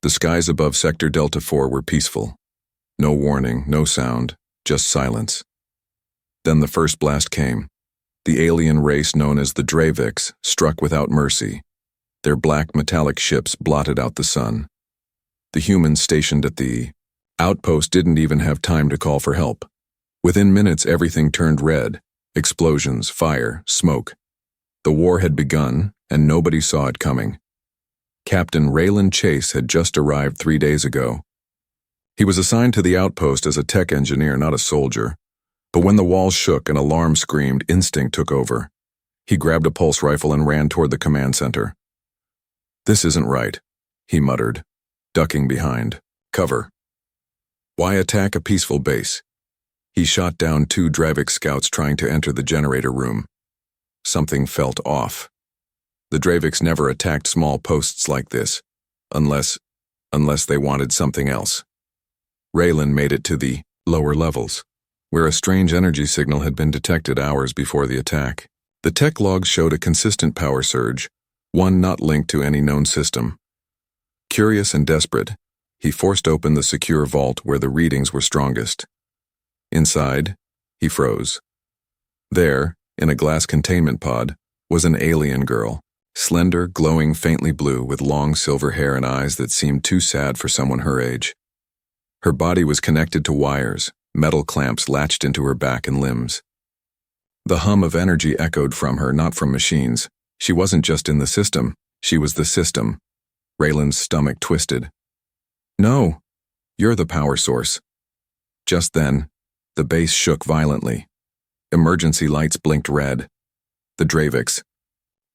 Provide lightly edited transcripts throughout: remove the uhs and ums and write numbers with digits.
The skies above Sector Delta 4 were peaceful. No warning, no sound, just silence. Then the first blast came. The alien race known as the Draviks struck without mercy. Their black metallic ships blotted out the sun. The humans stationed at the outpost didn't even have time to call for help. Within minutes, everything turned red. Explosions, fire, smoke. The war had begun, and nobody saw it coming. Captain Raylan Chase had just arrived 3 days ago. He was assigned to the outpost as a tech engineer, not a soldier. But when the walls shook and alarm screamed, instinct took over. He grabbed a pulse rifle and ran toward the command center. "This isn't right," he muttered, ducking behind. "Cover. Why attack a peaceful base?" He shot down 2 Dravik scouts trying to enter the generator room. Something felt off. The Draviks never attacked small posts like this, unless they wanted something else. Raylan made it to the lower levels, where a strange energy signal had been detected hours before the attack. The tech logs showed a consistent power surge, one not linked to any known system. Curious and desperate, he forced open the secure vault where the readings were strongest. Inside, he froze. There, in a glass containment pod, was an alien girl, slender, glowing faintly blue with long silver hair and eyes that seemed too sad for someone her age. Her body was connected to wires, metal clamps latched into her back and limbs. The hum of energy echoed from her, not from machines. She wasn't just in the system, she was the system. Raylan's stomach twisted. "No, you're the power source." Just then, the base shook violently. Emergency lights blinked red. The Draviks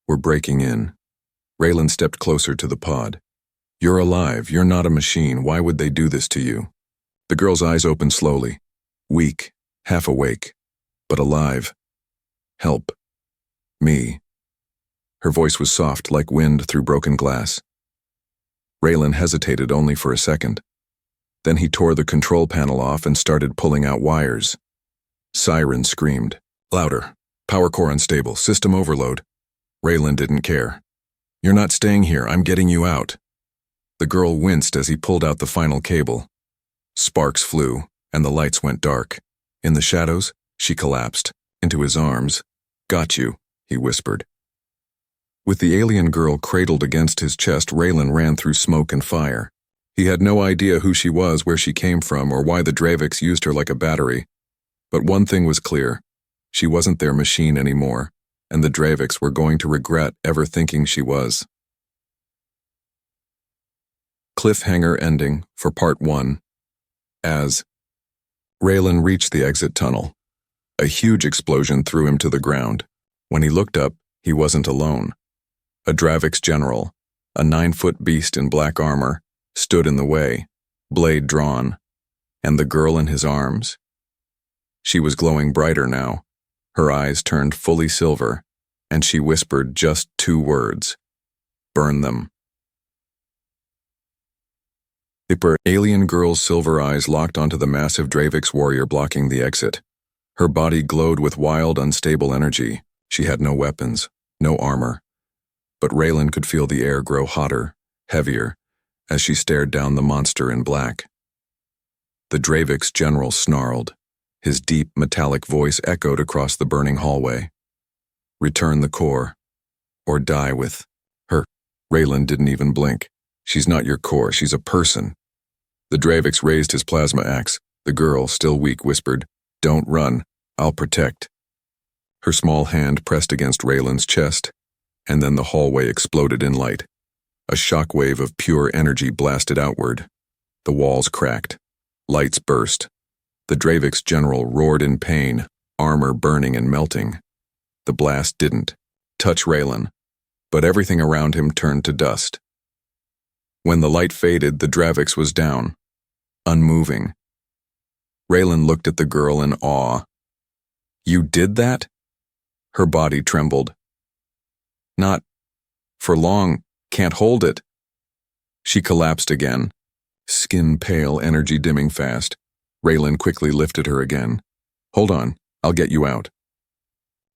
were breaking in. Raylan stepped closer to the pod. "You're alive, you're not a machine, why would they do this to you?" The girl's eyes opened slowly. Weak, half awake, but alive. "Help. Me." Her voice was soft like wind through broken glass. Raylan hesitated only for a second. Then he tore the control panel off and started pulling out wires. Sirens screamed. "Louder. Power core unstable. System overload." Raylan didn't care. "You're not staying here. I'm getting you out." The girl winced as he pulled out the final cable. Sparks flew, and the lights went dark. In the shadows, she collapsed, into his arms. "Got you," he whispered. With the alien girl cradled against his chest, Raylan ran through smoke and fire. He had no idea who she was, where she came from, or why the Draviks used her like a battery. But one thing was clear. She wasn't their machine anymore, and the Draviks were going to regret ever thinking she was. Cliffhanger ending for Part 1. As Raylan reached the exit tunnel, a huge explosion threw him to the ground. When he looked up, he wasn't alone. A Dravik's general, a 9-foot beast in black armor, stood in the way, blade drawn, and the girl in his arms. She was glowing brighter now, her eyes turned fully silver, and she whispered just 2 words: "Burn them." The alien girl's silver eyes locked onto the massive Dravik's warrior blocking the exit. Her body glowed with wild, unstable energy. She had no weapons, no armor. But Raylan could feel the air grow hotter, heavier, as she stared down the monster in black. The Dravik's general snarled. His deep, metallic voice echoed across the burning hallway. "Return the core, or die with her." Raylan didn't even blink. "She's not your core, she's a person." The Draviks raised his plasma axe. The girl, still weak, whispered, "Don't run, I'll protect." Her small hand pressed against Raylan's chest, and then the hallway exploded in light. A shockwave of pure energy blasted outward. The walls cracked. Lights burst. The Dravik's general roared in pain, armor burning and melting. The blast didn't touch Raylan, but everything around him turned to dust. When the light faded, the Draviks was down, unmoving. Raylan looked at the girl in awe. "You did that?" Her body trembled. "Not for long, can't hold it." She collapsed again, skin pale, energy dimming fast. Raylan quickly lifted her again. "Hold on, I'll get you out."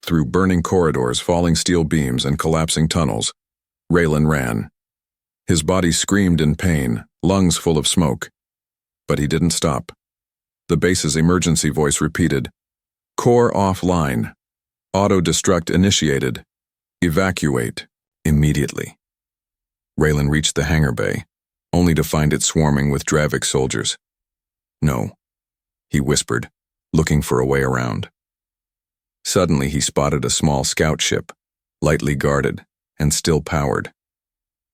Through burning corridors, falling steel beams, and collapsing tunnels, Raylan ran. His body screamed in pain, lungs full of smoke. But he didn't stop. The base's emergency voice repeated, "Core offline. Auto-destruct initiated. Evacuate. Immediately." Raylan reached the hangar bay, only to find it swarming with Dravik soldiers. "No," he whispered, looking for a way around. Suddenly he spotted a small scout ship, lightly guarded and still powered.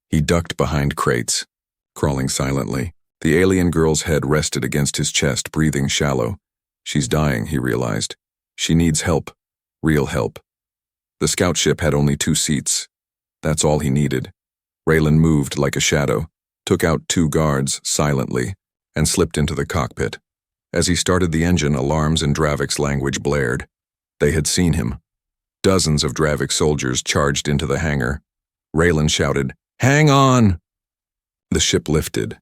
He ducked behind crates, crawling silently. The alien girl's head rested against his chest, breathing shallow. She's dying, he realized. She needs help. Real help. The scout ship had only 2 seats. That's all he needed. Raylan moved like a shadow, took out 2 guards silently, and slipped into the cockpit. As he started the engine, alarms in Dravik's language blared. They had seen him. Dozens of Dravik soldiers charged into the hangar. Raylan shouted, "Hang on!" The ship lifted.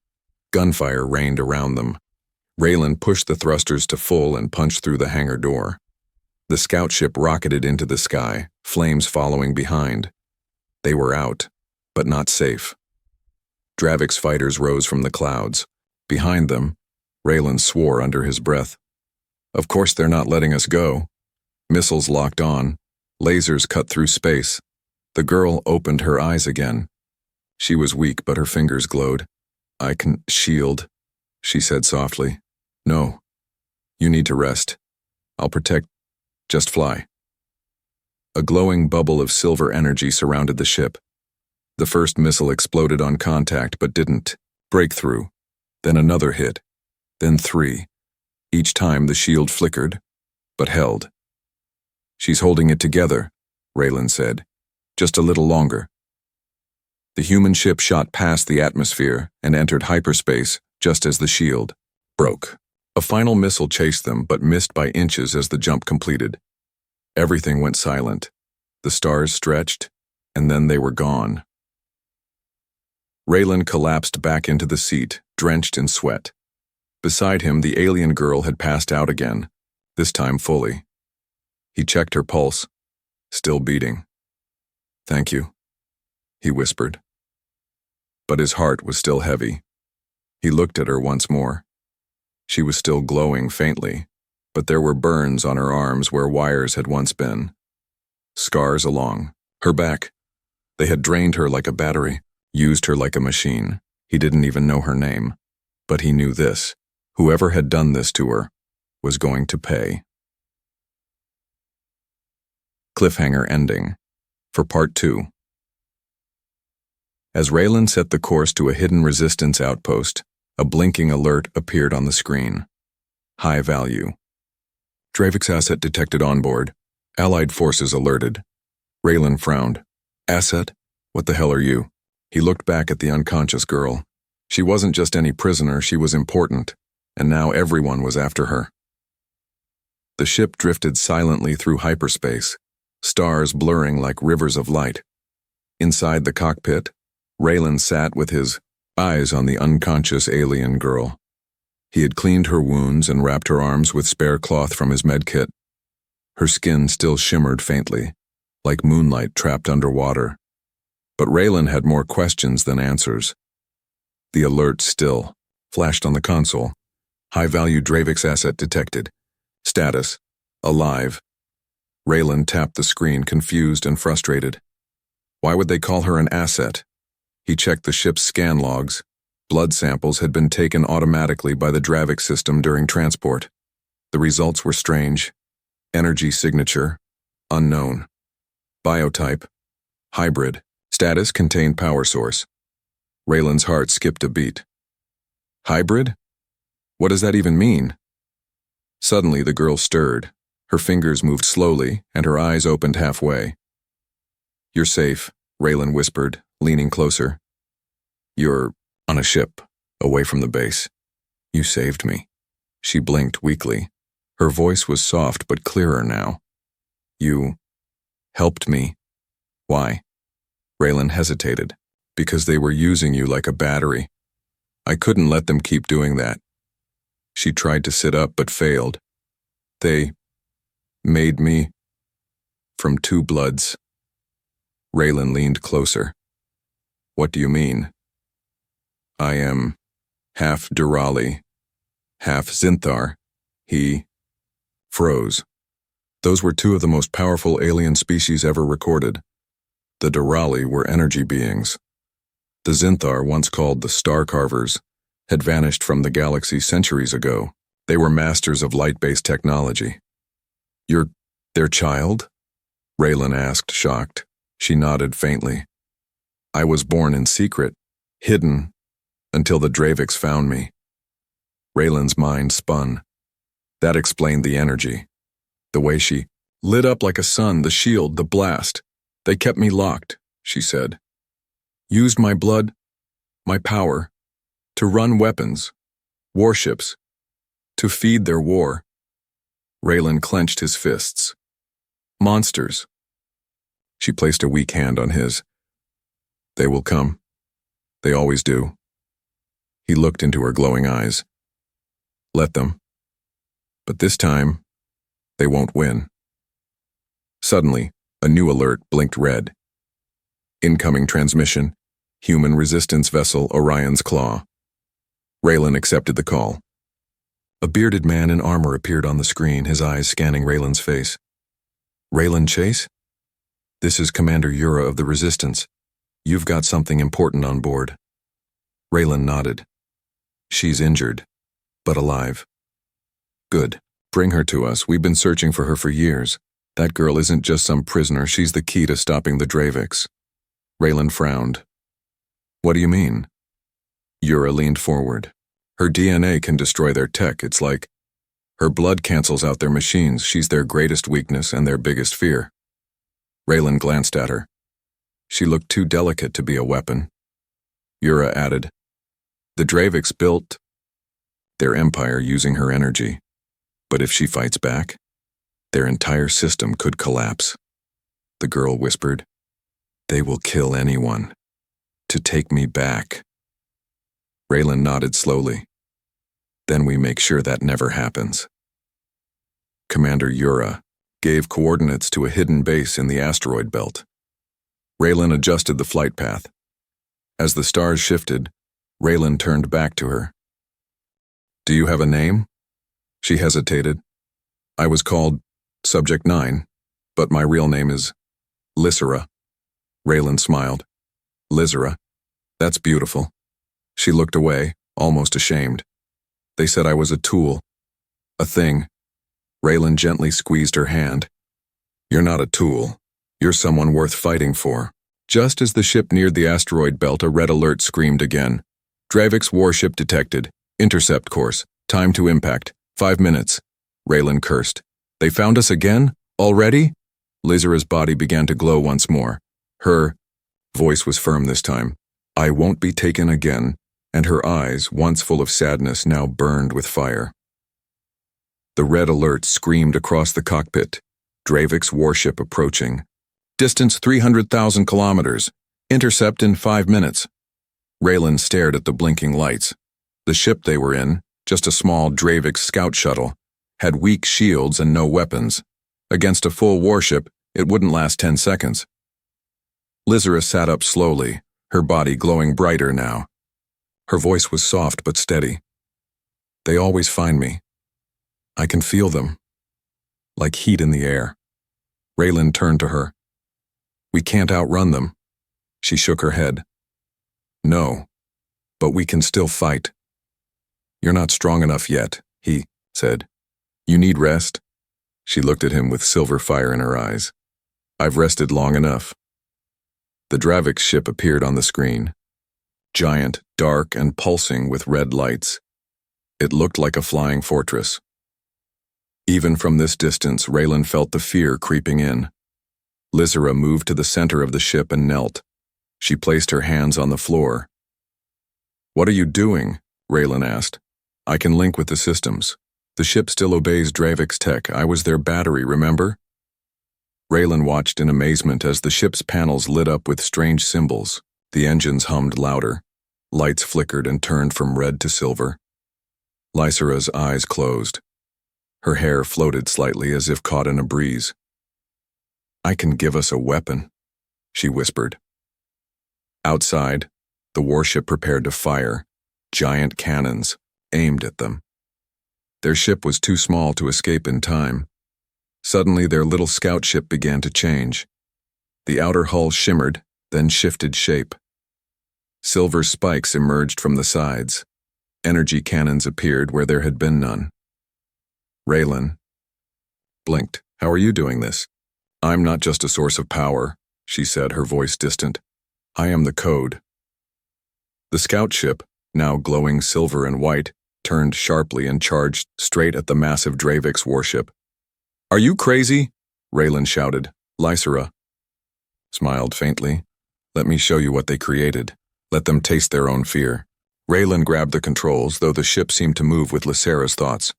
Gunfire rained around them. Raylan pushed the thrusters to full and punched through the hangar door. The scout ship rocketed into the sky, flames following behind. They were out, but not safe. Dravik's fighters rose from the clouds. Behind them, Raylan swore under his breath. Of course they're not letting us go. Missiles locked on. Lasers cut through space. The girl opened her eyes again. She was weak, but her fingers glowed. "I can shield," she said softly. "No. You need to rest. I'll protect. Just fly." A glowing bubble of silver energy surrounded the ship. The first missile exploded on contact, but didn't. Breakthrough. Then another hit. Then 3. Each time the shield flickered, but held. "She's holding it together," Raylan said. "Just a little longer." The human ship shot past the atmosphere and entered hyperspace just as the shield broke. A final missile chased them, but missed by inches as the jump completed. Everything went silent. The stars stretched, and then they were gone. Raylan collapsed back into the seat, drenched in sweat. Beside him, the alien girl had passed out again, this time fully. He checked her pulse, still beating. "Thank you," he whispered. But his heart was still heavy. He looked at her once more. She was still glowing faintly, but there were burns on her arms where wires had once been. Scars along her back. They had drained her like a battery, used her like a machine. He didn't even know her name. But he knew this. Whoever had done this to her was going to pay. Cliffhanger ending. For Part 2. As Raylan set the course to a hidden resistance outpost, a blinking alert appeared on the screen. High value. Dravik's asset detected on board. Allied forces alerted. Raylan frowned. "Asset? What the hell are you?" He looked back at the unconscious girl. She wasn't just any prisoner, she was important, and now everyone was after her. The ship drifted silently through hyperspace, stars blurring like rivers of light. Inside the cockpit, Raylan sat with his eyes on the unconscious alien girl. He had cleaned her wounds and wrapped her arms with spare cloth from his medkit. Her skin still shimmered faintly, like moonlight trapped underwater. But Raylan had more questions than answers. The alert still flashed on the console. High-value Dravik's asset detected. Status: alive. Raylan tapped the screen, confused and frustrated. Why would they call her an asset? He checked the ship's scan logs. Blood samples had been taken automatically by the Dravik system during transport. The results were strange. Energy signature: unknown. Biotype: hybrid. Status: contained power source. Raylan's heart skipped a beat. Hybrid? What does that even mean? Suddenly the girl stirred. Her fingers moved slowly, and her eyes opened halfway. "You're safe," Raylan whispered, leaning closer. "You're on a ship, away from the base. You saved me." She blinked weakly. Her voice was soft but clearer now. "You helped me. Why?" Raylan hesitated. "Because they were using you like a battery. I couldn't let them keep doing that." She tried to sit up but failed. "They made me from 2 bloods." Raylan leaned closer. "What do you mean?" "I am half Durali, half Zinthar. He froze. Those were two of the most powerful alien species ever recorded. The Durali were energy beings. The Zinthar, once called the Star Carvers, had vanished from the galaxy centuries ago. They were masters of light-based technology. "You're their child?" Raylan asked, shocked. She nodded faintly. "I was born in secret, hidden, until the Draviks found me." Raylan's mind spun. That explained the energy. The way she lit up like a sun, the shield, the blast. "They kept me locked," she said. "Used my blood, my power, to run weapons, warships, to feed their war." Raylan clenched his fists. "Monsters." She placed a weak hand on his. "They will come. They always do." He looked into her glowing eyes. "Let them. But this time, they won't win." Suddenly, a new alert blinked red. "Incoming transmission, human resistance vessel Orion's Claw." Raylan accepted the call. A bearded man in armor appeared on the screen, his eyes scanning Raylan's face. "Raylan Chase? This is Commander Yura of the Resistance. You've got something important on board." Raylan nodded. "She's injured, but alive." "Good. Bring her to us. We've been searching for her for years. That girl isn't just some prisoner, she's the key to stopping the Draviks." Raylan frowned. "What do you mean?" Yura leaned forward. "Her DNA can destroy their tech. It's like her blood cancels out their machines. She's their greatest weakness and their biggest fear." Raylan glanced at her. She looked too delicate to be a weapon. Yura added, "The Draviks built their empire using her energy. But if she fights back, their entire system could collapse." The girl whispered, "They will kill anyone to take me back." Raylan nodded slowly. "Then we make sure that never happens." Commander Yura gave coordinates to a hidden base in the asteroid belt. Raylan adjusted the flight path. As the stars shifted, Raylan turned back to her. "Do you have a name?" She hesitated. "I was called Subject 9, but my real name is Lysera." Raylan smiled. "Lysera? That's beautiful." She looked away, almost ashamed. "They said I was a tool, a thing." Raylan gently squeezed her hand. "You're not a tool. You're someone worth fighting for." Just as the ship neared the asteroid belt, a red alert screamed again. "Dravik's warship detected. Intercept course. Time to impact. 5 minutes." Raylan cursed. "They found us again? Already?" Lysera's body began to glow once more. Her voice was firm this time. "I won't be taken again," and her eyes, once full of sadness, now burned with fire. The red alert screamed across the cockpit. Dravik's warship approaching. Distance 300,000 kilometers. Intercept in 5 minutes. Raylan stared at the blinking lights. The ship they were in, just a small Dravik scout shuttle, had weak shields and no weapons. Against a full warship, it wouldn't last 10 seconds. Lysera sat up slowly, her body glowing brighter now. Her voice was soft but steady. "They always find me. I can feel them. Like heat in the air." Raylan turned to her. "We can't outrun them." She shook her head. "No, but we can still fight." "You're not strong enough yet," he said. "You need rest." She looked at him with silver fire in her eyes. "I've rested long enough." The Dravik ship appeared on the screen. Giant, dark, and pulsing with red lights. It looked like a flying fortress. Even from this distance, Raylan felt the fear creeping in. Lysera moved to the center of the ship and knelt. She placed her hands on the floor. "What are you doing?" Raylan asked. "I can link with the systems. The ship still obeys Dravik's tech. I was their battery, remember?" Raylan watched in amazement as the ship's panels lit up with strange symbols. The engines hummed louder. Lights flickered and turned from red to silver. Lysera's eyes closed. Her hair floated slightly as if caught in a breeze. "I can give us a weapon," she whispered. Outside, the warship prepared to fire. giant cannons, aimed at them. Their ship was too small to escape in time. Suddenly, their little scout ship began to change. The outer hull shimmered, then shifted shape. Silver spikes emerged from the sides. Energy cannons appeared where there had been none. Raylan blinked. "How are you doing this?" "I'm not just a source of power," she said, her voice distant. "I am the code." The scout ship, now glowing silver and white, turned sharply and charged straight at the massive Dravix warship. "Are you crazy?" Raylan shouted. Lysera smiled faintly. "Let me show you what they created. Let them taste their own fear." Raylan grabbed the controls, though the ship seemed to move with Lysera's thoughts.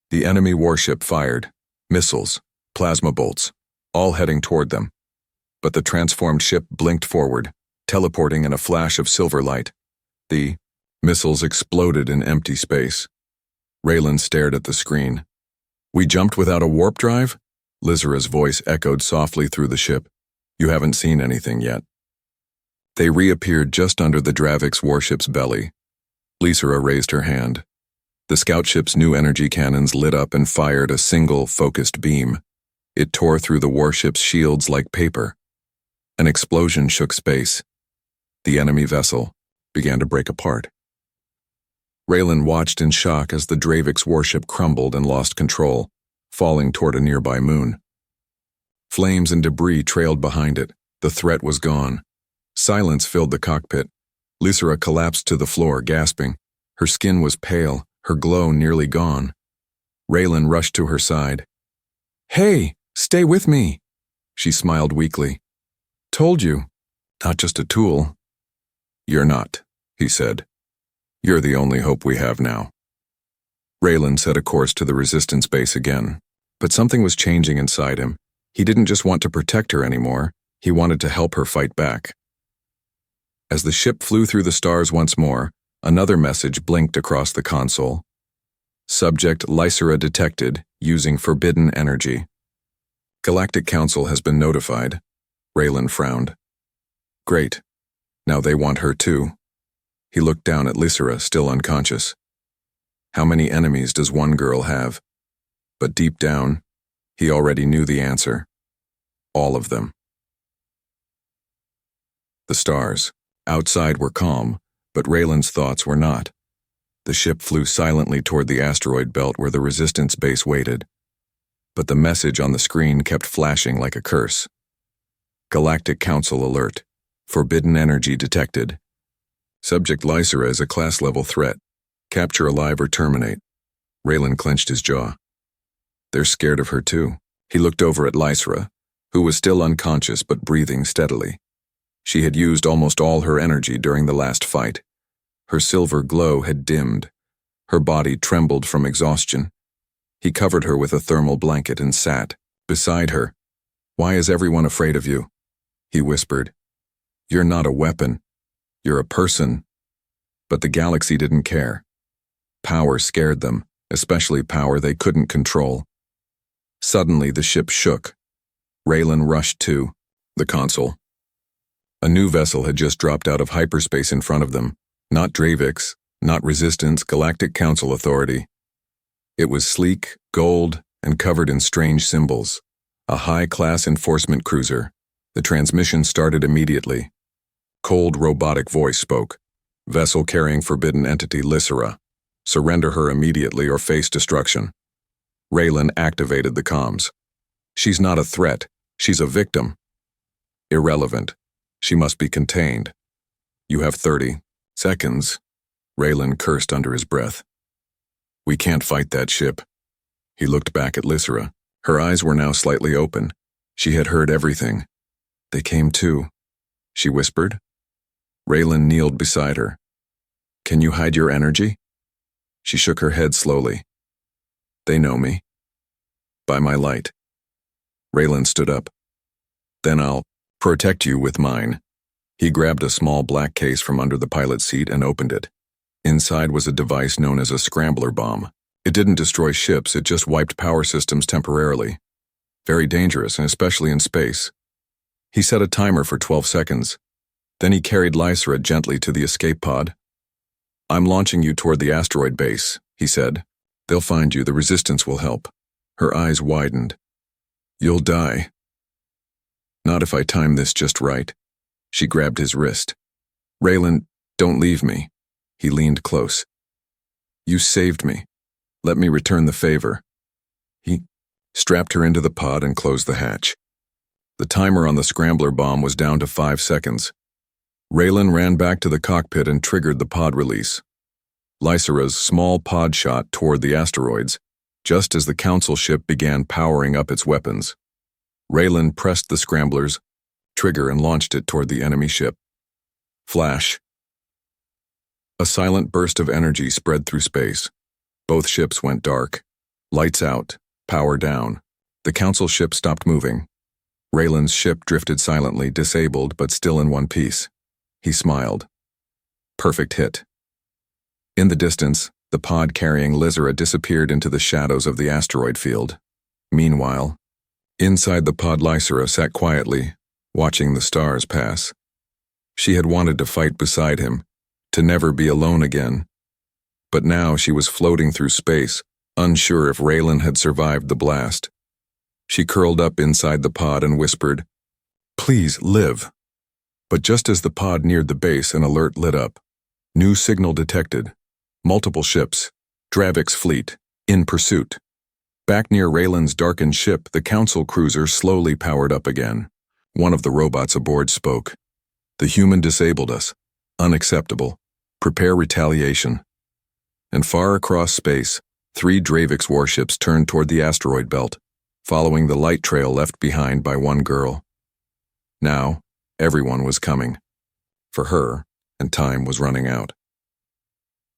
The enemy warship fired. Missiles, plasma bolts, all heading toward them. But the transformed ship blinked forward, teleporting in a flash of silver light. The missiles exploded in empty space. Raylan stared at the screen. "We jumped without a warp drive?" Lysera's voice echoed softly through the ship. "You haven't seen anything yet." They reappeared just under the Dravix warship's belly. Lysera raised her hand. The scout ship's new energy cannons lit up and fired a single, focused beam. It tore through the warship's shields like paper. An explosion shook space. The enemy vessel began to break apart. Raylan watched in shock as the Dravix warship crumbled and lost control, falling toward a nearby moon. Flames and debris trailed behind it. The threat was gone. Silence filled the cockpit. Lysera collapsed to the floor, gasping. Her skin was pale, her glow nearly gone. Raylan rushed to her side. "Hey, stay with me," she smiled weakly. "Told you, not just a tool." "You're not," he said. "You're the only hope we have now." Raylan set a course to the resistance base again, but something was changing inside him. He didn't just want to protect her anymore, he wanted to help her fight back. As the ship flew through the stars once more, another message blinked across the console. Subject Lysera detected, using forbidden energy. Galactic Council has been notified. Raylan frowned. Great. Now they want her too. He looked down at Lysera, still unconscious. How many enemies does one girl have? But deep down, he already knew the answer. All of them. The stars. Outside were calm, but Raylan's thoughts were not. The ship flew silently toward the asteroid belt where the resistance base waited. But the message on the screen kept flashing like a curse. Galactic Council alert. Forbidden energy detected. Subject Lysera is a class-level threat. Capture alive or terminate. Raylan clenched his jaw. They're scared of her too. He looked over at Lysera, who was still unconscious but breathing steadily. She had used almost all her energy during the last fight. Her silver glow had dimmed. Her body trembled from exhaustion. He covered her with a thermal blanket and sat beside her. "Why is everyone afraid of you?" he whispered. "You're not a weapon. You're a person." But the galaxy didn't care. Power scared them, especially power they couldn't control. Suddenly the ship shook. Raylan rushed to the console. A new vessel had just dropped out of hyperspace in front of them. Not Dravix, not Resistance, Galactic Council Authority. It was sleek, gold, and covered in strange symbols. A high-class enforcement cruiser. The transmission started immediately. Cold robotic voice spoke. "Vessel carrying forbidden entity Lysera. Surrender her immediately or face destruction." Raylan activated the comms. "She's not a threat. She's a victim." "Irrelevant. She must be contained." "You have 30 seconds." Raylan cursed under his breath. "We can't fight that ship." He looked back at Lysera. Her eyes were now slightly open. She had heard everything. "They came too," she whispered. Raylan kneeled beside her. "Can you hide your energy?" She shook her head slowly. "They know me. By my light." Raylan stood up. "Then I'll protect you with mine." He grabbed a small black case from under the pilot's seat and opened it. Inside was a device known as a scrambler bomb. It didn't destroy ships, it just wiped power systems temporarily. Very dangerous, and especially in space. He set a timer for 12 seconds. Then he carried Lysera gently to the escape pod. I'm launching you toward the asteroid base, he said. They'll find you, the resistance will help. Her eyes widened. You'll die. Not if I time this just right. She grabbed his wrist. Raylan, don't leave me. He leaned close. You saved me. Let me return the favor. He strapped her into the pod and closed the hatch. The timer on the scrambler bomb was down to 5 seconds. Raylan ran back to the cockpit and triggered the pod release. Lysera's small pod shot toward the asteroids, just as the Council ship began powering up its weapons. Raylan pressed the scrambler's trigger and launched it toward the enemy ship. Flash. A silent burst of energy spread through space. Both ships went dark. Lights out, power down. The Council ship stopped moving. Raylan's ship drifted silently, disabled but still in one piece. He smiled. Perfect hit. In the distance, the pod carrying Lysera disappeared into the shadows of the asteroid field. Meanwhile, inside the pod, Lysera sat quietly, watching the stars pass. She had wanted to fight beside him, to never be alone again. But now she was floating through space, unsure if Raylan had survived the blast. She curled up inside the pod and whispered, "Please live." But just as the pod neared the base, an alert lit up. New signal detected. Multiple ships, Dravik's fleet, in pursuit. Back near Raylan's darkened ship, the Council cruiser slowly powered up again. One of the robots aboard spoke. The human disabled us. Unacceptable. Prepare retaliation. And far across space, 3 Dravik's warships turned toward the asteroid belt, following the light trail left behind by one girl. Now, everyone was coming. For her, and time was running out.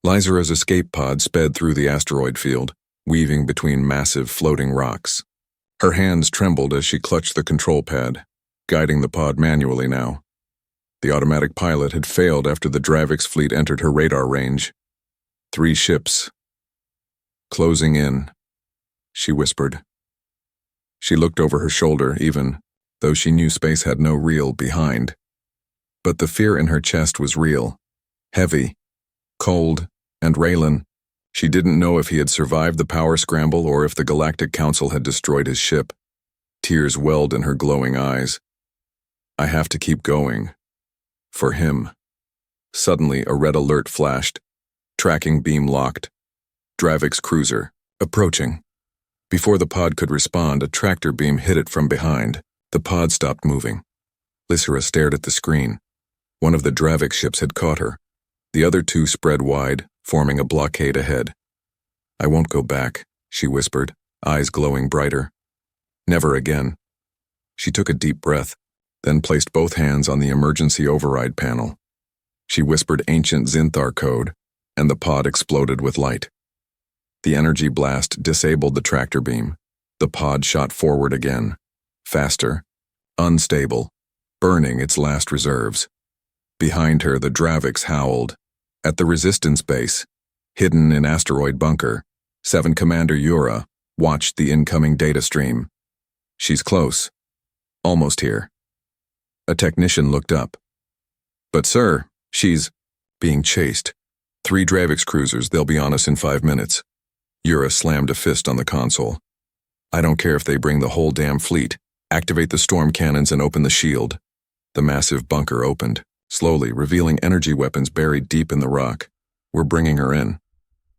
Lysera's escape pod sped through the asteroid field, weaving between massive floating rocks. Her hands trembled as she clutched the control pad, guiding the pod manually now. The automatic pilot had failed after the Dravik's fleet entered her radar range. 3 ships. Closing in, she whispered. She looked over her shoulder, even though she knew space had no real behind. But the fear in her chest was real, heavy, cold, and Raylan. She didn't know if he had survived the power scramble or if the Galactic Council had destroyed his ship. Tears welled in her glowing eyes. I have to keep going. For him. Suddenly, a red alert flashed. Tracking beam locked. Dravik's cruiser, approaching. Before the pod could respond, a tractor beam hit it from behind. The pod stopped moving. Lysera stared at the screen. One of the Dravik ships had caught her. The other 2 spread wide, forming a blockade ahead. I won't go back, she whispered, eyes glowing brighter. Never again. She took a deep breath, then placed both hands on the emergency override panel. She whispered ancient Zinthar code, and the pod exploded with light. The energy blast disabled the tractor beam. The pod shot forward again, faster, unstable, burning its last reserves. Behind her, the Draviks howled. At the resistance base, hidden in asteroid bunker, 7 Commander Yura watched the incoming data stream. She's close. Almost here. A technician looked up. But sir, she's being chased. 3 Dravik's cruisers, they'll be on us in 5 minutes. Yura slammed a fist on the console. I don't care if they bring the whole damn fleet. Activate the storm cannons and open the shield. The massive bunker opened, slowly revealing energy weapons buried deep in the rock. We're bringing her in.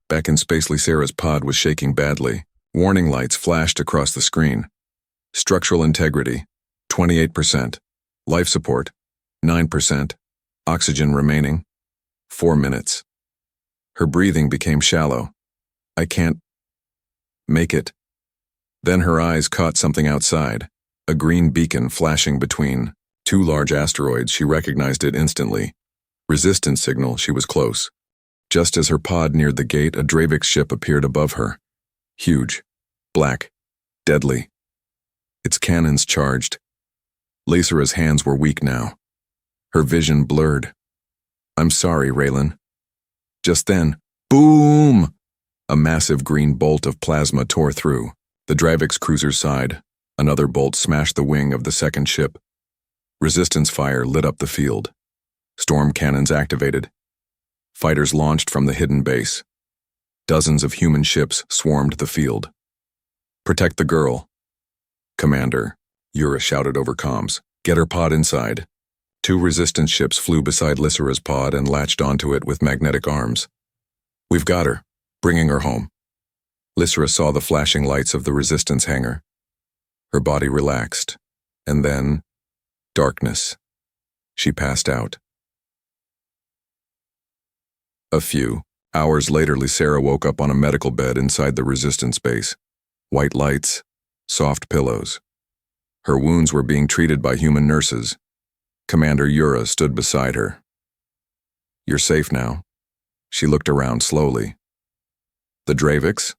Back in space, Lysera's pod was shaking badly. Warning lights flashed across the screen. Structural integrity, 28%. Life support, 9%. Oxygen remaining, 4 minutes. Her breathing became shallow. I can't make it. Then her eyes caught something outside, a green beacon flashing between 2 large asteroids. She recognized it instantly. Resistance signal, she was close. Just as her pod neared the gate, a Dravik ship appeared above her. Huge, black, deadly. Its cannons charged. Lysera's hands were weak now. Her vision blurred. I'm sorry, Raylan. Just then, boom! A massive green bolt of plasma tore through. The Dravik's cruiser's side. Another bolt smashed the wing of the second ship. Resistance fire lit up the field. Storm cannons activated. Fighters launched from the hidden base. Dozens of human ships swarmed the field. "Protect the girl." "Commander," Yura shouted over comms. "Get her pod inside." 2 resistance ships flew beside Lysera's pod and latched onto it with magnetic arms. "We've got her. Bringing her home." Lysera saw the flashing lights of the resistance hangar. Her body relaxed, and then darkness. She passed out. A few hours later, Lysera woke up on a medical bed inside the resistance base. White lights, soft pillows. Her wounds were being treated by human nurses. Commander Yura stood beside her. "You're safe now." She looked around slowly. "The Draviks?"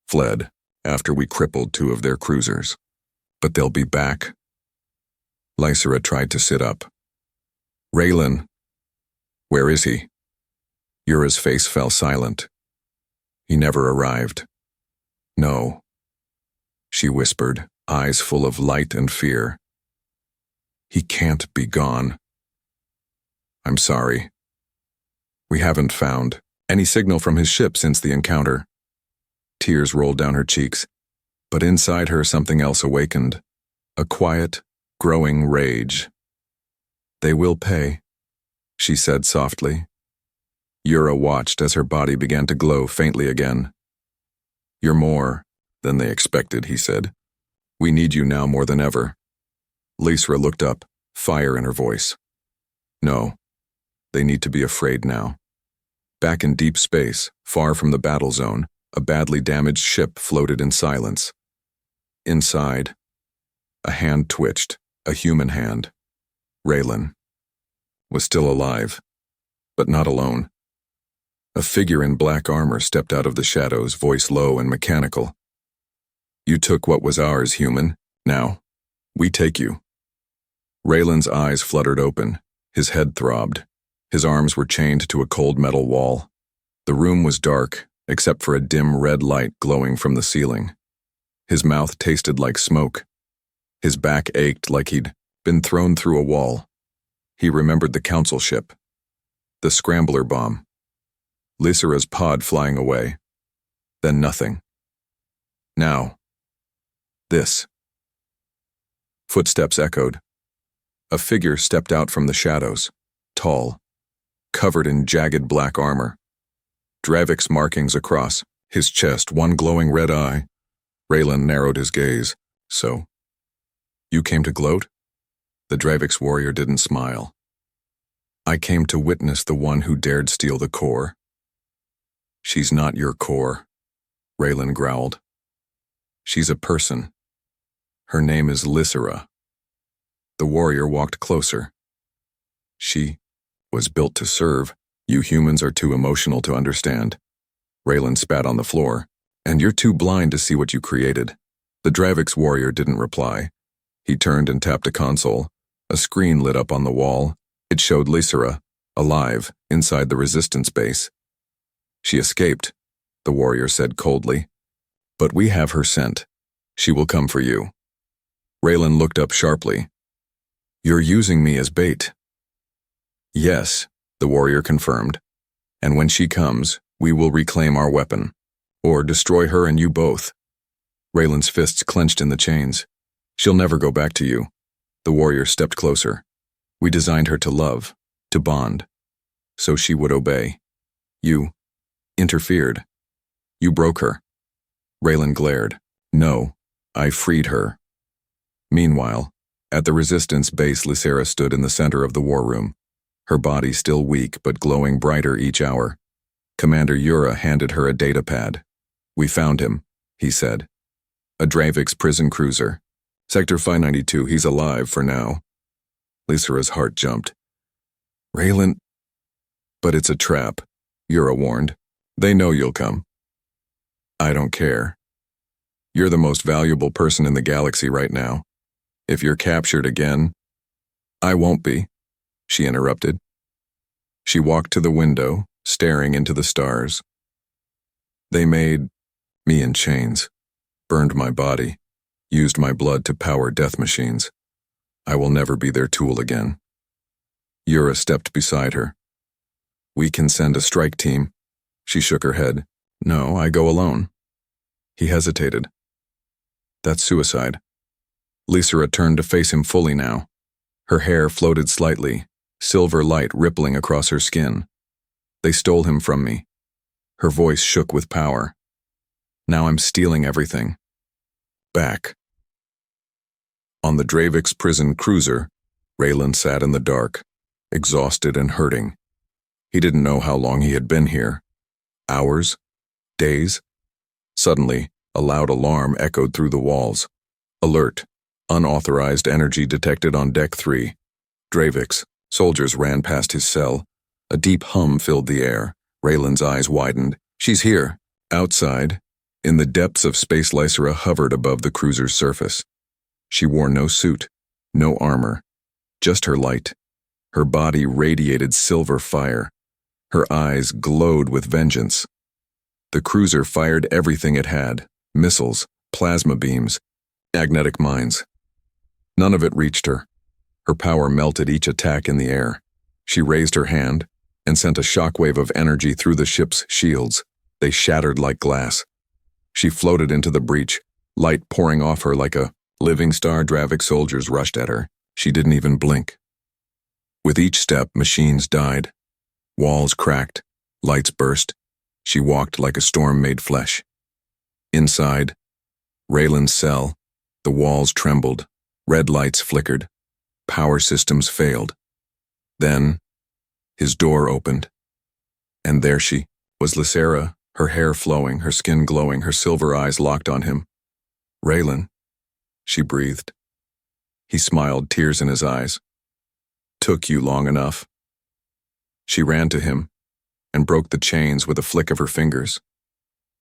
"Fled after we crippled 2 of their cruisers. But they'll be back." Lysera tried to sit up. "Raylan, where is he?" Yura's face fell silent. "He never arrived." "No," she whispered, eyes full of light and fear. "He can't be gone." "I'm sorry. We haven't found any signal from his ship since the encounter." Tears rolled down her cheeks, but inside her something else awakened, a quiet, growing rage. "They will pay," she said softly. Yura watched as her body began to glow faintly again. "You're more than they expected," he said. "We need you now more than ever." Lysera looked up, fire in her voice. "No, they need to be afraid now." Back in deep space, far from the battle zone, a badly damaged ship floated in silence. Inside, a hand twitched, a human hand. Raylan was still alive, but not alone. A figure in black armor stepped out of the shadows, voice low and mechanical. "You took what was ours, human. Now, we take you." Raylan's eyes fluttered open. His head throbbed. His arms were chained to a cold metal wall. The room was dark, except for a dim red light glowing from the ceiling. His mouth tasted like smoke. His back ached like he'd been thrown through a wall. He remembered the council ship, the scrambler bomb, Lysera's pod flying away. Then nothing. Now, this. Footsteps echoed. A figure stepped out from the shadows, tall, covered in jagged black armor. Dravik's markings across his chest, one glowing red eye. Raylan narrowed his gaze. "So, you came to gloat?" The Dravik's warrior didn't smile. "I came to witness the one who dared steal the core." "She's not your core," Raylan growled. "She's a person. Her name is Lysera." The warrior walked closer. "She was built to serve. You humans are too emotional to understand." Raylan spat on the floor. "And you're too blind to see what you created." The Dravik's warrior didn't reply. He turned and tapped a console. A screen lit up on the wall. It showed Lysera, alive, inside the resistance base. "She escaped," the warrior said coldly. "But we have her scent. She will come for you." Raylan looked up sharply. "You're using me as bait." "Yes," the warrior confirmed. "And when she comes, we will reclaim our weapon. Or destroy her and you both." Raylan's fists clenched in the chains. "She'll never go back to you." The warrior stepped closer. "We designed her to love, to bond, so she would obey. You interfered. You broke her." Raylan glared. "No, I freed her." Meanwhile, at the resistance base, Lysera stood in the center of the war room, her body still weak but glowing brighter each hour. Commander Yura handed her a data pad. "We found him," he said. "A Dravik's prison cruiser. Sector 592, he's alive for now." Lysera's heart jumped. "Raylan..." "But it's a trap," Yura warned. "They know you'll come." "I don't care. You're the most valuable person in the galaxy right now. If you're captured again..." "I won't be," she interrupted. She walked to the window, staring into the stars. "They made me in chains, burned my body, used my blood to power death machines. I will never be their tool again." Yura stepped beside her. We can send a strike team. She shook her head. No, I go alone. He hesitated. That's suicide. Lysera turned to face him fully now. Her hair floated slightly, silver light rippling across her skin. They stole him from me. Her voice shook with power. Now I'm stealing everything. Back. On the Dravik's prison cruiser, Raylan sat in the dark, exhausted and hurting. He didn't know how long he had been here. Hours? Days? Suddenly, a loud alarm echoed through the walls. Alert. Unauthorized energy detected on Deck 3. Dravik's. Soldiers ran past his cell. A deep hum filled the air. Raylan's eyes widened. She's here. Outside, in the depths of space, Lysera hovered above the cruiser's surface. She wore no suit, no armor, just her light. Her body radiated silver fire. Her eyes glowed with vengeance. The cruiser fired everything it had: missiles, plasma beams, magnetic mines. None of it reached her. Her power melted each attack in the air. She raised her hand and sent a shockwave of energy through the ship's shields. They shattered like glass. She floated into the breach, light pouring off her like a living star. Dravik soldiers rushed at her. She didn't even blink. With each step, machines died. Walls cracked, lights burst. She walked like a storm made flesh. Inside, Raylan's cell, the walls trembled, red lights flickered, power systems failed. Then, his door opened, and there she was, Lysera, her hair flowing, her skin glowing, her silver eyes locked on him. Raylan, she breathed. He smiled, tears in his eyes. Took you long enough. She ran to him and broke the chains with a flick of her fingers.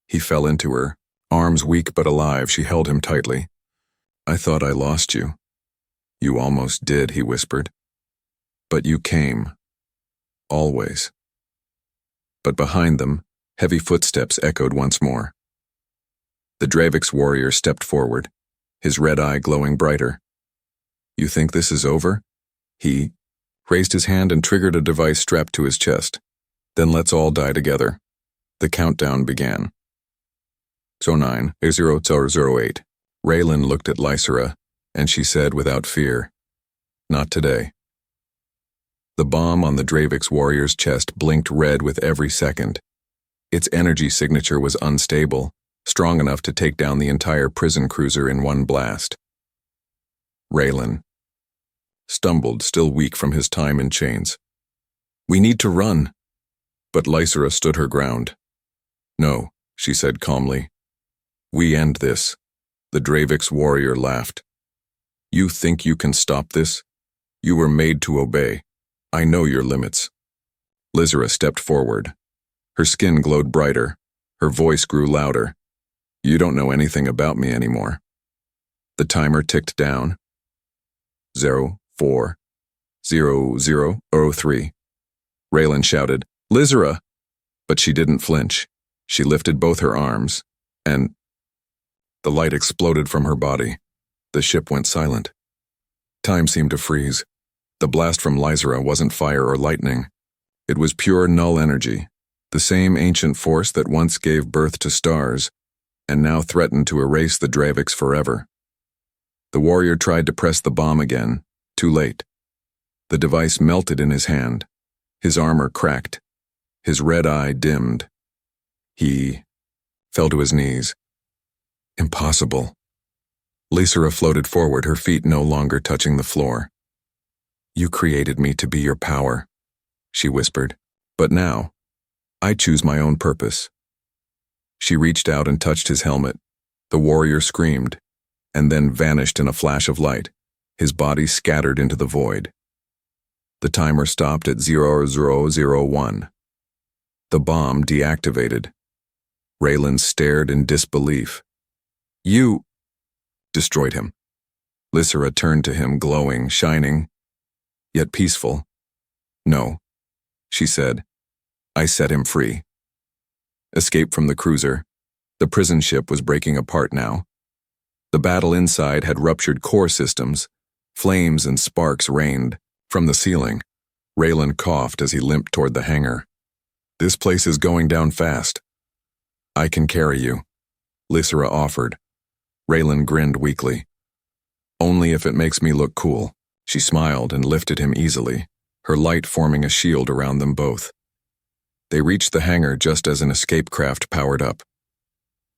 He fell into her, arms weak but alive. She held him tightly. I thought I lost you. You almost did, he whispered. But you came. Always. But behind them, heavy footsteps echoed once more. The Dravik's warrior stepped forward, his red eye glowing brighter. You think this is over? He raised his hand and triggered a device strapped to his chest. Then let's all die together. The countdown began. 09:00:08. Raylan looked at Lysera, and she said without fear, Not today. The bomb on the Dravik's warrior's chest blinked red with every second. Its energy signature was unstable, strong enough to take down the entire prison cruiser in one blast. Raylan stumbled, still weak from his time in chains. We need to run. But Lysera stood her ground. No, she said calmly. We end this. The Dravik's warrior laughed. You think you can stop this? You were made to obey. I know your limits. Lysera stepped forward. Her skin glowed brighter. Her voice grew louder. You don't know anything about me anymore. The timer ticked down. 04:00:03. Raylan shouted, Lysera! But she didn't flinch. She lifted both her arms, and the light exploded from her body. The ship went silent. Time seemed to freeze. The blast from Lysera wasn't fire or lightning. It was pure null energy, the same ancient force that once gave birth to stars, and now threatened to erase the Dravik's forever. The warrior tried to press the bomb again, too late. The device melted in his hand. His armor cracked. His red eye dimmed. He fell to his knees. Impossible. Lysera floated forward, her feet no longer touching the floor. You created me to be your power, she whispered. But now, I choose my own purpose. She reached out and touched his helmet. The warrior screamed, and then vanished in a flash of light, his body scattered into the void. The timer stopped at 00:01. The bomb deactivated. Raylan stared in disbelief. You destroyed him. Lysera turned to him, glowing, shining, yet peaceful. No, she said. I set him free. Escape from the cruiser. The prison ship was breaking apart now. The battle inside had ruptured core systems. Flames and sparks rained from the ceiling. Raylan coughed as he limped toward the hangar. This place is going down fast. I can carry you, Lysera offered. Raylan grinned weakly. Only if it makes me look cool. She smiled and lifted him easily, her light forming a shield around them both. They reached the hangar just as an escape craft powered up.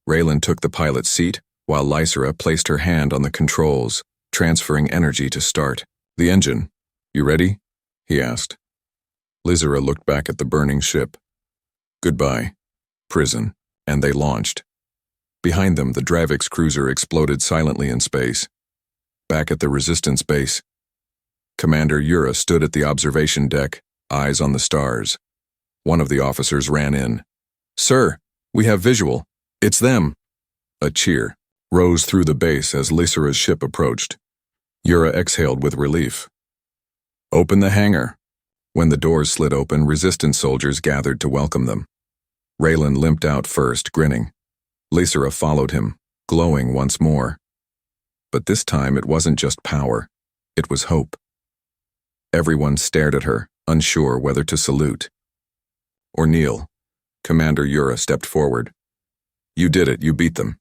Raylan took the pilot's seat, while Lysera placed her hand on the controls, transferring energy to start. The engine. You ready? He asked. Lysera looked back at the burning ship. Goodbye, prison, and they launched. Behind them, the Dravix cruiser exploded silently in space. Back at the Resistance base, Commander Yura stood at the observation deck, eyes on the stars. One of the officers ran in. Sir, we have visual. It's them. A cheer rose through the base as Lysera's ship approached. Yura exhaled with relief. Open the hangar. When the doors slid open, Resistance soldiers gathered to welcome them. Raylan limped out first, grinning. Lysera followed him, glowing once more. But this time it wasn't just power, it was hope. Everyone stared at her, unsure whether to salute or kneel. Commander Yura stepped forward. You did it, you beat them.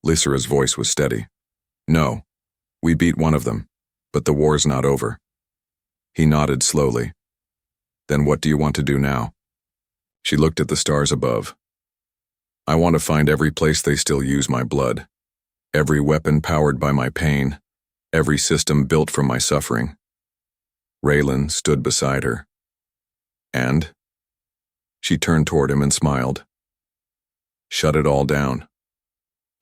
Lysera's voice was steady. No, we beat one of them, but the war's not over. He nodded slowly. Then what do you want to do now? She looked at the stars above. I want to find every place they still use my blood. Every weapon powered by my pain. Every system built from my suffering. Raylan stood beside her. And? She turned toward him and smiled. Shut it all down.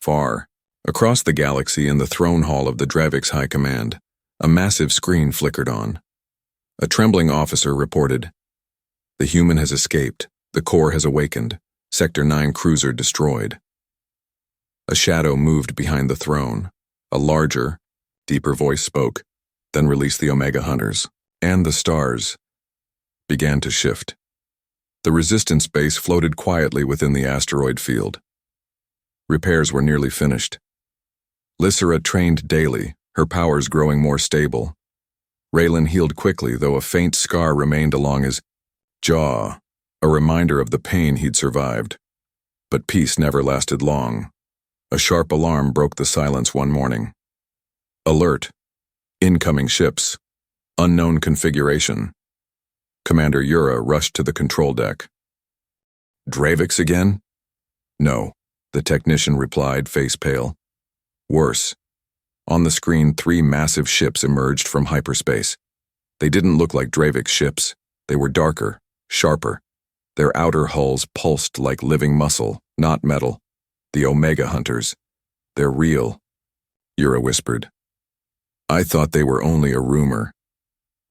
Far, across the galaxy in the throne hall of the Dravix High Command, a massive screen flickered on. A trembling officer reported, The human has escaped. The core has awakened. Sector 9 cruiser destroyed. A shadow moved behind the throne. A larger, deeper voice spoke, then released the Omega Hunters, and the stars began to shift. The Resistance base floated quietly within the asteroid field. Repairs were nearly finished. Lysera trained daily, her powers growing more stable. Raylan healed quickly, though a faint scar remained along his jaw, a reminder of the pain he'd survived. But peace never lasted long. A sharp alarm broke the silence one morning. Alert. Incoming ships. Unknown configuration. Commander Yura rushed to the control deck. Dravix again? No, the technician replied, face pale. Worse. On the screen, 3 massive ships emerged from hyperspace. They didn't look like Dravix ships. They were darker, sharper. Their outer hulls pulsed like living muscle, not metal. The Omega Hunters. They're real, Yura whispered. I thought they were only a rumor.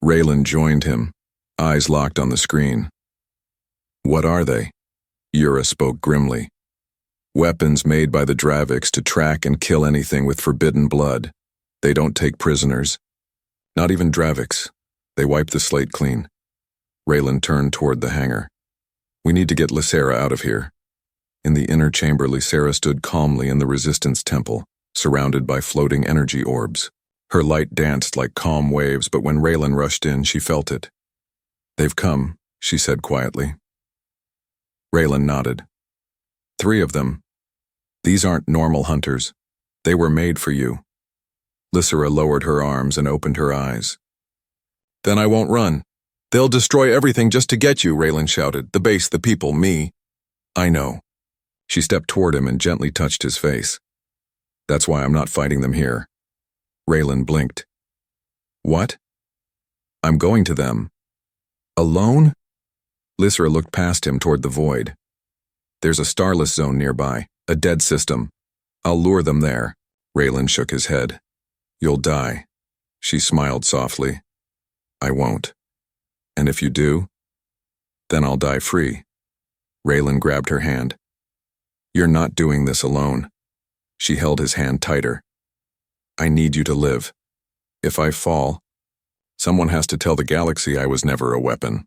Raylan joined him, eyes locked on the screen. What are they? Yura spoke grimly. Weapons made by the Dravix to track and kill anything with forbidden blood. They don't take prisoners. Not even Dravix. They wipe the slate clean. Raylan turned toward the hangar. We need to get Lysera out of here. In the inner chamber, Lysera stood calmly in the Resistance temple, surrounded by floating energy orbs. Her light danced like calm waves, but when Raylan rushed in, she felt it. They've come, she said quietly. Raylan nodded. 3 of them. These aren't normal hunters. They were made for you. Lysera lowered her arms and opened her eyes. Then I won't run. They'll destroy everything just to get you, Raylan shouted. The base, the people, me. I know. She stepped toward him and gently touched his face. That's why I'm not fighting them here. Raylan blinked. What? I'm going to them. Alone? Lysera looked past him toward the void. There's a starless zone nearby, a dead system. I'll lure them there. Raylan shook his head. You'll die. She smiled softly. I won't. And if you do, then I'll die free. Raylan grabbed her hand. You're not doing this alone. She held his hand tighter. I need you to live. If I fall, someone has to tell the galaxy I was never a weapon.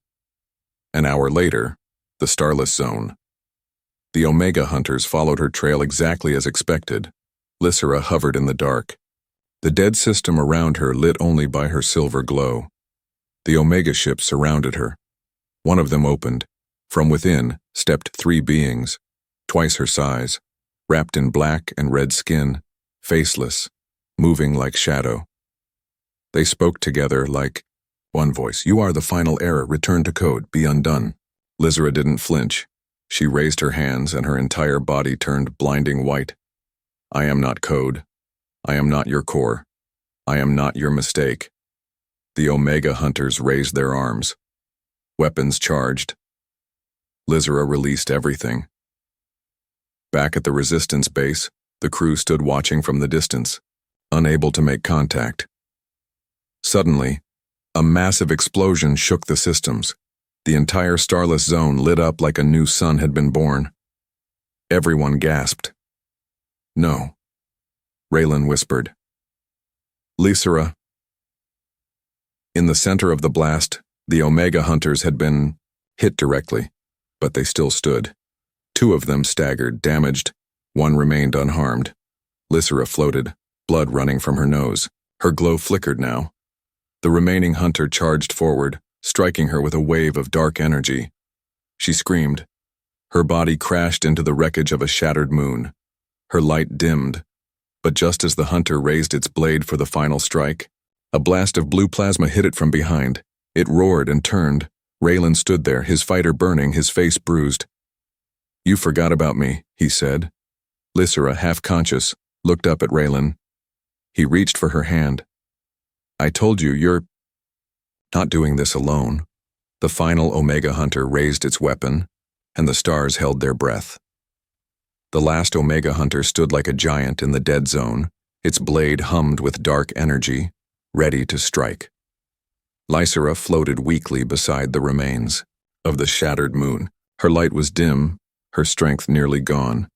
An hour later, the starless zone. The Omega Hunters followed her trail exactly as expected. Lysera hovered in the dark. The dead system around her lit only by her silver glow. The Omega ships surrounded her. One of them opened, From within stepped three beings, twice her size, wrapped in black and red skin, faceless, moving like shadow. They spoke together like one voice. "You are the final error. Return to code. Be undone." Lysra didn't flinch. She raised her hands and her entire body turned blinding white. "I am not code. I am not your core. I am not your mistake." The Omega Hunters raised their arms. Weapons charged. Lysra released everything. Back at the Resistance base, the crew stood watching from the distance, unable to make contact. Suddenly, a massive explosion shook the systems. The entire starless zone lit up like a new sun had been born. Everyone gasped. "No," Raylan whispered. "Lysra." In the center of the blast, the Omega Hunters had been hit directly, but they still stood. Two of them staggered, damaged. One remained unharmed. Lysra floated, blood running from her nose. Her glow flickered now. The remaining hunter charged forward, striking her with a wave of dark energy. She screamed. Her body crashed into the wreckage of a shattered moon. Her light dimmed, but just as the hunter raised its blade for the final strike, a blast of blue plasma hit it from behind. It roared and turned. Raylan stood there, his fighter burning, his face bruised. "You forgot about me," he said. Lysra, half-conscious, looked up at Raylan. He reached for her hand. "I told you, you're not doing this alone." The final Omega Hunter raised its weapon, and the stars held their breath. The last Omega Hunter stood like a giant in the dead zone, its blade hummed with dark energy, ready to strike. Lysra floated weakly beside the remains of the shattered moon. Her light was dim, her strength nearly gone.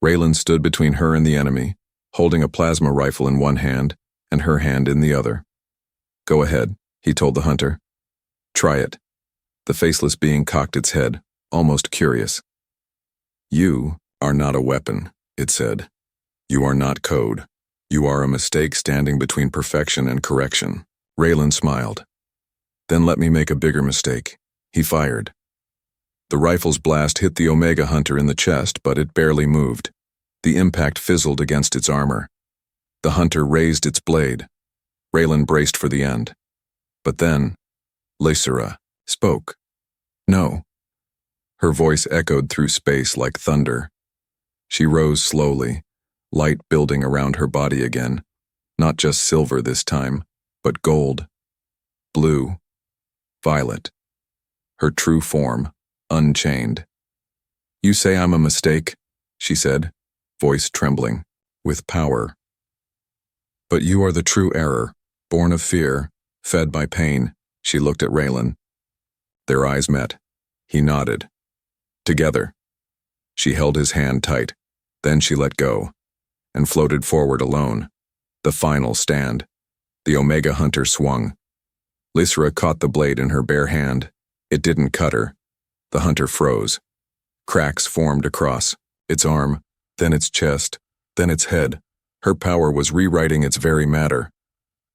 Raylan stood between her and the enemy, holding a plasma rifle in one hand and her hand in the other. "Go ahead," he told the hunter. "Try it." The faceless being cocked its head, almost curious. "You are not a weapon," it said. "You are not code. You are a mistake standing between perfection and correction." Raylan smiled. "Then let me make a bigger mistake." He fired. The rifle's blast hit the Omega Hunter in the chest, but it barely moved. The impact fizzled against its armor. The hunter raised its blade. Raylan braced for the end. But then, Lysra spoke. "No." Her voice echoed through space like thunder. She rose slowly, light building around her body again, not just silver this time, but gold, blue, violet. Her true form, unchained. "You say I'm a mistake," she said, voice trembling, with power. "But you are the true error, born of fear, fed by pain." She looked at Raylan. Their eyes met. He nodded. "Together." She held his hand tight. Then she let go, and floated forward alone. The final stand. The Omega Hunter swung. Lysra caught the blade in her bare hand. It didn't cut her. The hunter froze. Cracks formed across its arm, then its chest, then its head. Her power was rewriting its very matter.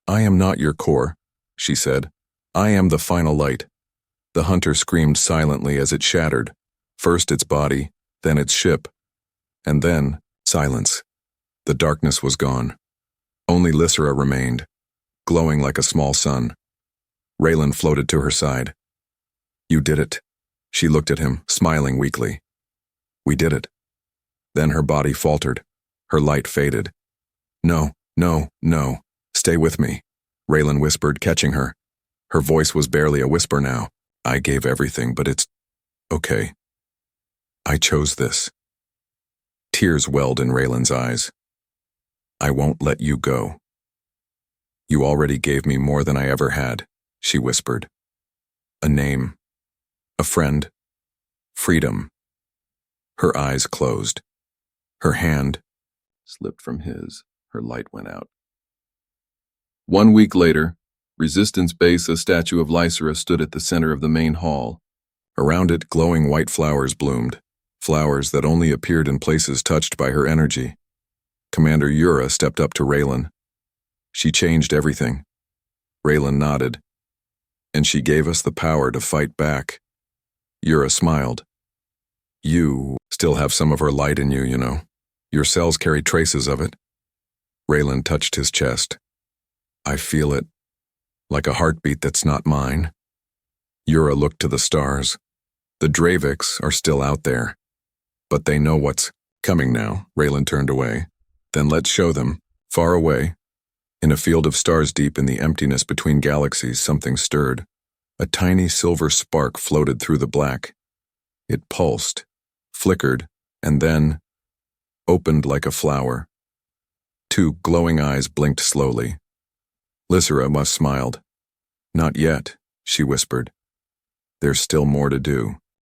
"I am not your core," she said. "I am the final light." The hunter screamed silently as it shattered, first its body, then its ship, and then silence. The darkness was gone. Only Lysra remained, glowing like a small sun. Raylan floated to her side. "You did it." She looked at him, smiling weakly. "We did it." Then her body faltered. Her light faded. "No, no, no. Stay with me," Raylan whispered, catching her. Her voice was barely a whisper now. "I gave everything, but it's okay. I chose this." Tears welled in Raylan's eyes. "I won't let you go." "You already gave me more than I ever had," she whispered. "A name. A friend. Freedom." Her eyes closed. Her hand slipped from his. Her light went out. 1 week later, Resistance Base, a statue of Lysra stood at the center of the main hall. Around it, glowing white flowers bloomed, flowers that only appeared in places touched by her energy. Commander Yura stepped up to Raylan. "She changed everything." Raylan nodded. "And she gave us the power to fight back." Yura smiled. You still have some of her light in you, you know. Your cells carry traces of it. Raylan touched his chest. I feel it, like a heartbeat that's not mine. Yura looked to the stars. The Draviks are still out there. But they know what's coming now. Raylan turned away. Then let's show them. Far away, in a field of stars deep in the emptiness between galaxies, something stirred. A tiny silver spark floated through the black. It pulsed, flickered, and then opened like a flower. Two glowing eyes blinked slowly. Lysera smiled. Not yet, she whispered. There's still more to do.